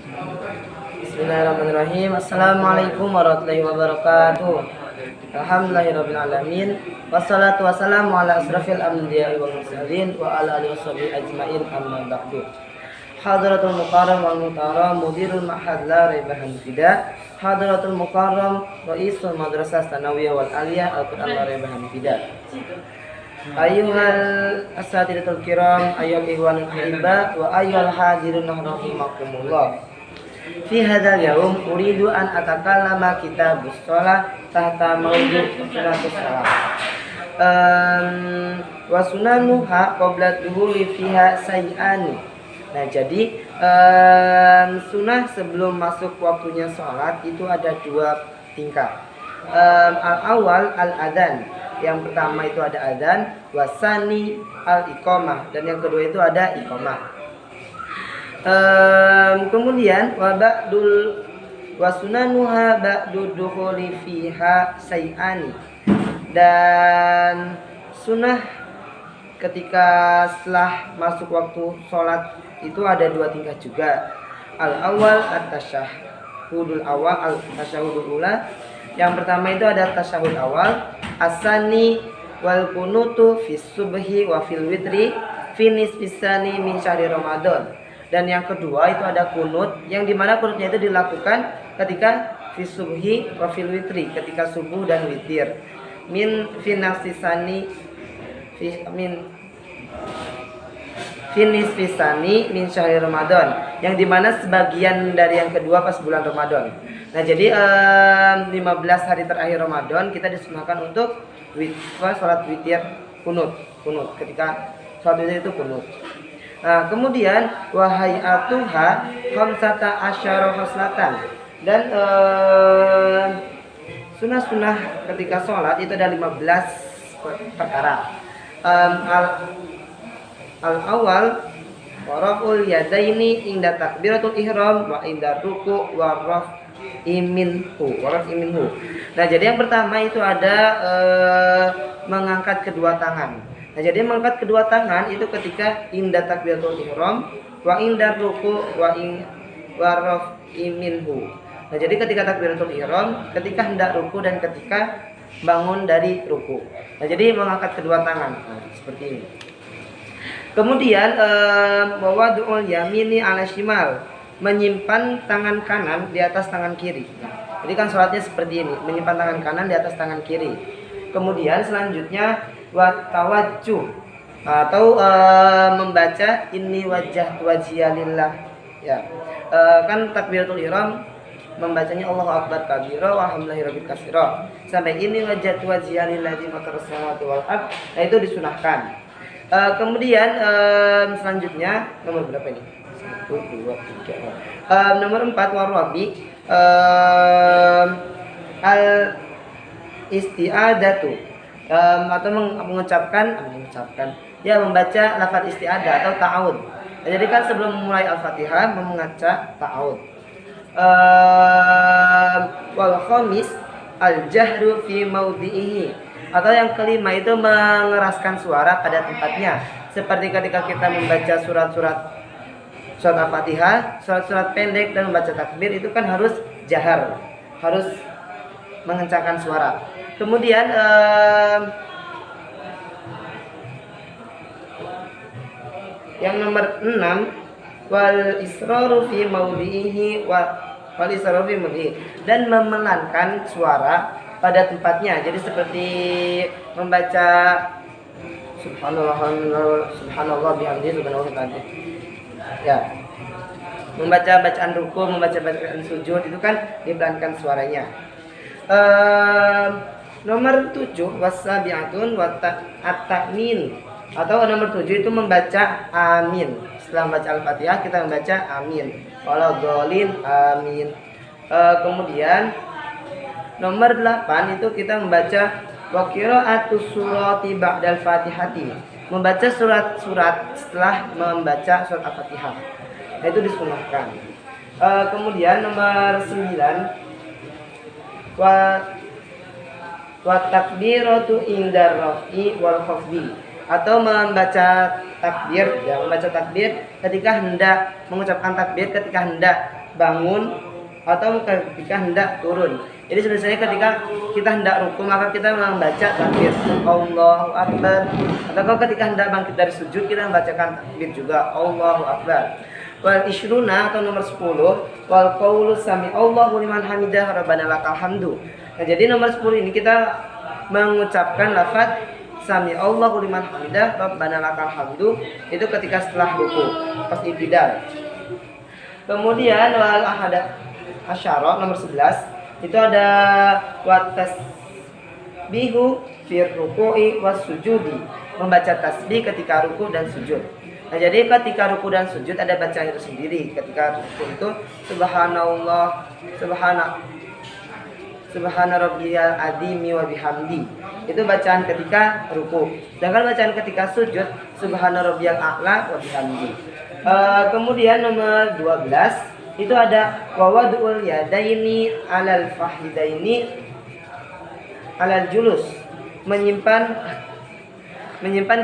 Bismillahirrahmanirrahim. Assalamualaikum warahmatullahi wabarakatuh. Alhamdulillahirabbil alamin. Wassalatu wassalamu ala asrafil anbiya'i wal mursalin wa ala alihi washabihi ajmain, amma ba'du. Hadratul Mukarram wal Muhtaram Mudirul Ma'had la raiba fida. Hadratul Mukarram Raisul Madrasah Tsanawiyah wal Aliyah Al-Qur'an la raiba fida. Ayyuhal asatidatul kiram, ayyuhal ikhwanul ahibba wa ayyuhal hadirun rahimakumullah. Fi hadzal yaum uridu an atakallama kitabus shalah tahta mawdu' sunatus shalah. Wa sunanuha qabla duhuli fiha say'ani. Nah, jadi sunnah sebelum masuk waktunya sholat itu ada dua tingkat. Al-awal al-adhan. Yang pertama itu ada adzan, wasani al-iqamah, dan yang kedua itu ada iqamah. Kemudian wasunanuha ba'du dukhuli fiha say'ani, dan sunnah ketika setelah masuk waktu sholat itu ada dua tingkat juga. Al-awal at-tasyahudul awal, al-tasyahudul ula. Yang pertama itu ada tasyahud awal, asani wal kunutu fis subhi wa fil witri fi nisfisani min syahri Ramadan. Dan yang kedua itu ada kunut, yang dimana kunutnya itu dilakukan ketika fis subhi wa fil witri, ketika subuh dan witir. Min finasisani min finis pisani min syahri Ramadan, yang dimana sebagian dari yang kedua pas bulan Ramadan. Nah, jadi 15 hari terakhir Ramadan kita disunahkan untuk sholat witir kunut ketika sholat witir itu kunut. Nah, kemudian wahayatuha khamsata asyara khoslatan, dan sunah-sunah ketika sholat itu ada 15 perkara. Al-awal waraful yadaini inda takbiratul ihram wa inda ruku' wa raf'i minhu. Nah, jadi yang pertama itu ada mengangkat kedua tangan. Nah, jadi mengangkat kedua tangan itu ketika inda takbiratul ihram wa inda ruku' wa raf'i minhu. Nah, jadi ketika takbiratul ihram, ketika hendak ruku dan ketika bangun dari ruku. Nah, jadi mengangkat kedua tangan. Nah, seperti ini. Kemudian wawadu'ul yamini ala shimal, menyimpan tangan kanan di atas tangan kiri. Jadi kan sholatnya seperti ini, menyimpan tangan kanan di atas tangan kiri. Kemudian selanjutnya watawajjuh, atau membaca inni wajjahtu wajhiya lillah. Ya, kan takbiratul ihram membacanya Allahu akbar kabira walhamdulillahirabbil katsira sampai ini wajjahtu wajhiya lillazi fataras samawati wal ard. Nah, itu disunahkan. Kemudian selanjutnya nomor berapa ini? 1, 2, 3. Nomor 4 warabi al isti'adatu, atau mengucapkan ya, membaca lafaz isti'adah atau ta'awud. Jadi kan sebelum memulai Al-Fatihah membaca ta'awud. Wal khamis al jahru fi maudhi'ihi, atau yang kelima itu mengeraskan suara pada tempatnya, seperti ketika kita membaca surat Al-Fatihah, surat pendek dan membaca takbir itu kan harus jahar, harus mengencangkan suara. Kemudian yang nomor 6 wal israru fi maudhihi wal israru fi maudhihi, dan memelankan suara pada tempatnya. Jadi seperti membaca subhanallah bihamdihi subhanallah ta'ala. Ya. Membaca bacaan ruku, membaca bacaan sujud itu kan dipelankan suaranya. Nomor 7 wasabi'atun wa at-ta'min, atau nomor 7 itu membaca amin. Setelah membaca Al-Fatihah kita membaca amin. Wala dhalin amin. Kemudian nomor 8 itu kita membaca wa qira'atus surati ba'dal fatihati, membaca surat-surat setelah membaca surat Al-Fatihah. Nah, itu disunahkan. Kemudian nomor 9 wa takbiratu indar raf'i wal khafdi, atau membaca takbir ketika hendak mengucapkan takbir ketika hendak bangun atau ketika hendak turun. Jadi sebenarnya ketika kita hendak ruku maka kita membaca takbir Allahu Akbar, atau ketika hendak bangkit dari sujud kita membacakan takbir juga Allahu Akbar. Wal isyruna atau nomor 10 wal qaulu sami Allahu liman hamidah rabbana lakal hamdu. Nah, jadi nomor 10 ini kita mengucapkan lafaz sami Allahu liman hamidah rabbana lakal hamdu itu ketika setelah ruku pas i'tidal. Kemudian wal ahada asyara nomor 11 itu ada wa tasbihu fir ruku'i was sujudi, membaca tasbih ketika ruku dan sujud. Nah, jadi ketika ruku dan sujud ada bacaan itu sendiri. Ketika ruku itu subhanallah subhana rabbiyal azimi wa bihamdi. Itu bacaan ketika ruku. Sedangkan bacaan ketika sujud subhana rabbiyal a'la wa bihamdi. Kemudian nomor 12 itu ada wawadul yadaini alal fahidaini alal julus, menyimpan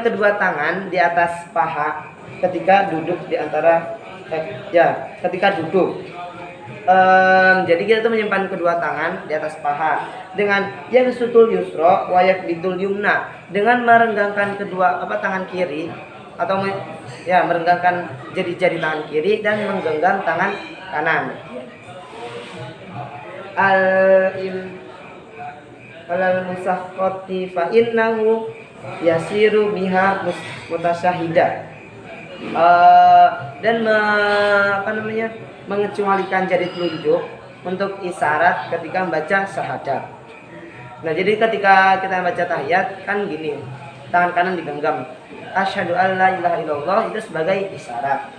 kedua tangan di atas paha ketika duduk di antara ketika duduk. Jadi kita tuh menyimpan kedua tangan di atas paha dengan yang sutul yusra wa yakbidul yumna, dengan merenggangkan kedua tangan kiri atau merenggangkan jari-jari tangan kiri dan menggenggam tangan kanan. Al musaqqati fa innahu yasiru biha mutasyahida. Dan mengecualikan jari telunjuk untuk isyarat ketika membaca syahadat. Nah, jadi ketika kita membaca tahiyat kan gini, tangan kanan digenggam. Asyhadu an la ilaha illallah itu sebagai isyarat.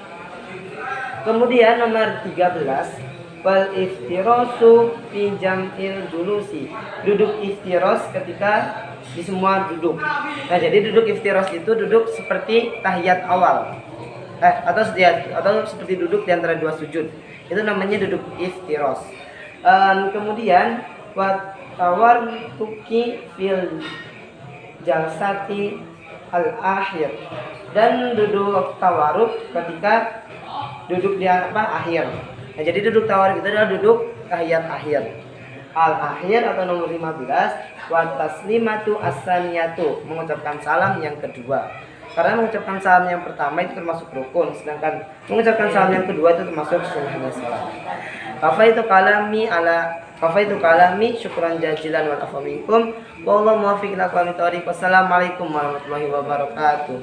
Kemudian nomor 13 wal iftirasu fi jam'il julusi, duduk iftiras ketika di semua duduk. Nah, jadi duduk iftiras itu duduk seperti tahiyat awal. Atau seperti duduk di antara dua sujud. Itu namanya duduk iftiras. Kemudian wa tawarruki fil jalsati al-akhir, dan duduk tawaruk ketika duduk di akhir. Nah, jadi duduk tawaruk itu adalah duduk tahiyat akhir. Al-akhir atau nomor 15 wa taslimatu as-saniyatu, mengucapkan salam yang kedua. Karena mengucapkan salam yang pertama itu termasuk rukun, sedangkan mengucapkan salam yang kedua itu termasuk sunnah salat. Kafaitu kalami syukran jazilan wal afa minkum wallahu muwaffiq ila aqwamit thoriq. Wassalamualaikum warahmatullahi wabarakatuh.